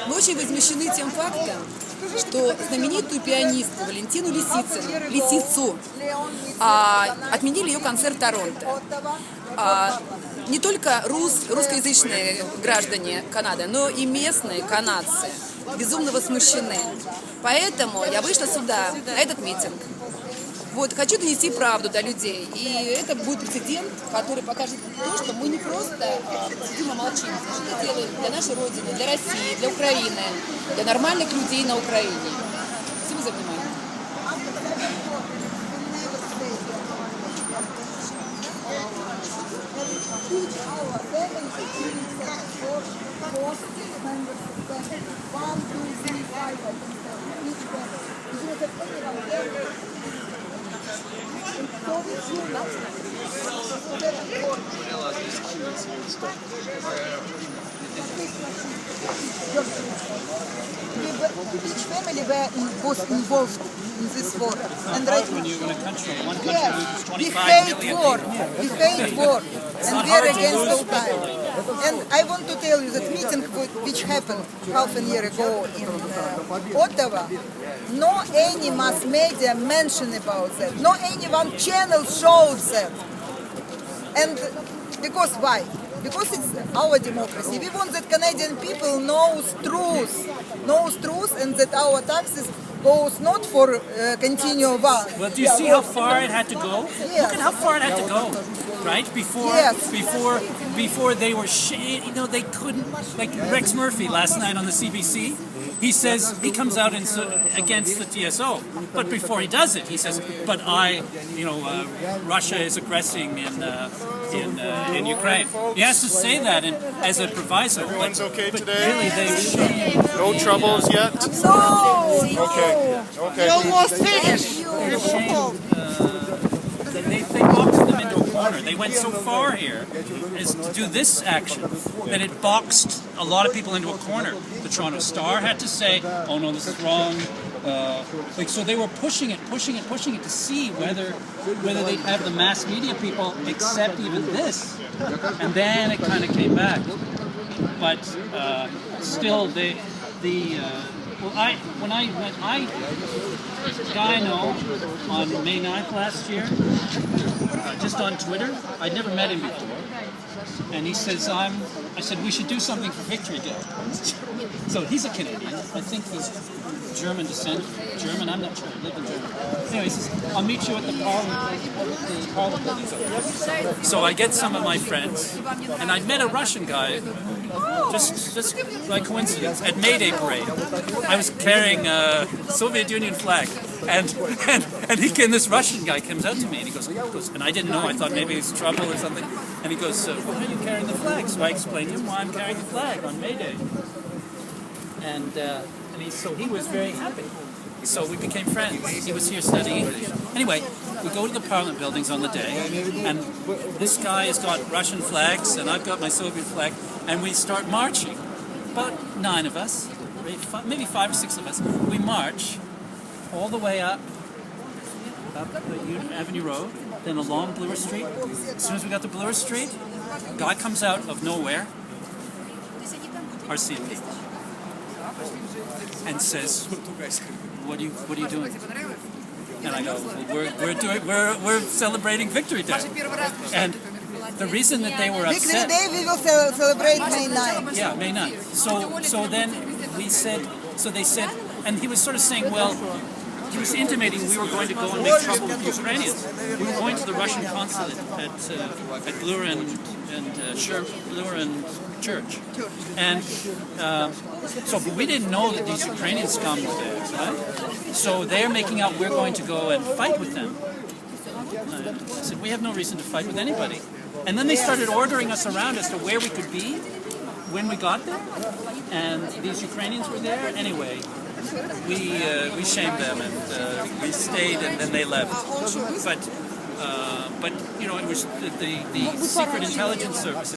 Мы очень возмущены тем фактом, что знаменитую пианистку Валентину Лисицу отменили ее концерт в Торонто. Не только русскоязычные граждане Канады, но и местные канадцы безумно возмущены. Поэтому я вышла сюда, на этот митинг. Вот, хочу донести правду до людей. И это будет прецедент, который покажет то, что мы не просто сидим и молчим. Мы делаем для нашей Родины, для России, для Украины, для нормальных людей на Украине. Спасибо за внимание. Which family was involved in this war? And right when you're in a country, one country yes, loses we 25 hate million war. people. We hate war, and we are against all time. people. And I want to tell you that meeting which happened half a year ago in Ottawa, no any mass media mentioned about that. No any one channel showed that. And because why? Because it's our democracy. We want that Canadian people knows truth, and that our taxes goes not for continual war. Well, do you see how far it had to go? Yes. Look at how far it had to go, right? Before they were they couldn't. Like Rex Murphy last night on the CBC, he says he comes out against the TSO, but before he does it, he says, "But Russia is aggressing in Ukraine." He has to say that as a proviso. Everyone's okay but today? really, they No troubles yet? No. Okay. Okay. Almost finished. They boxed them into a corner. They went so far here as to do this action that it boxed a lot of people into a corner. The Toronto Star had to say, "Oh no, this is wrong." So they were pushing it to see whether they'd have the mass media people accept even this, and then it kind of came back. But still, guy I know on May 9th last year, just on Twitter. I'd never met him before, and he says, I said we should do something for Victory Day. So he's a Canadian. I think he's German descent. German, I'm not sure. He lived in Germany. Anyway, he says, I'll meet you at the Parliament buildings over there. So I get some of my friends, and I met a Russian guy, just by coincidence, at May Day parade. I was carrying a Soviet Union flag, and this Russian guy comes out to me, and he goes, and I didn't know. I thought maybe it's trouble or something. And he goes, why are you carrying the flag? So I explained to him why I'm carrying the flag on May Day. So he was very happy. So we became friends. He was here studying English. Anyway, we go to the Parliament buildings on the day, and this guy has got Russian flags, and I've got my Soviet flag, and we start marching. About 9 of us, maybe 5 or 6 of us. We march all the way up Avenue Road, then along Bloor Street. As soon as we got to Bloor Street, a guy comes out of nowhere, RCMP, and says, what are you doing? And I go, well, we're celebrating Victory Day. And the reason that they were upset. Victory Day we will celebrate May 9th. Yeah, May 9th. So then they said, and he was sort of saying, well, he was intimating we were going to go and make trouble with the Ukrainians. We were going to the Russian consulate at Bloor and Church. And but we didn't know that these Ukrainian scum were there, right? So they're making out we're going to go and fight with them. I said, we have no reason to fight with anybody. And then they started ordering us around as to where we could be when we got there. And these Ukrainians were there. Anyway, we shamed them, and we stayed, and then they left. But it was the Secret Intelligence Service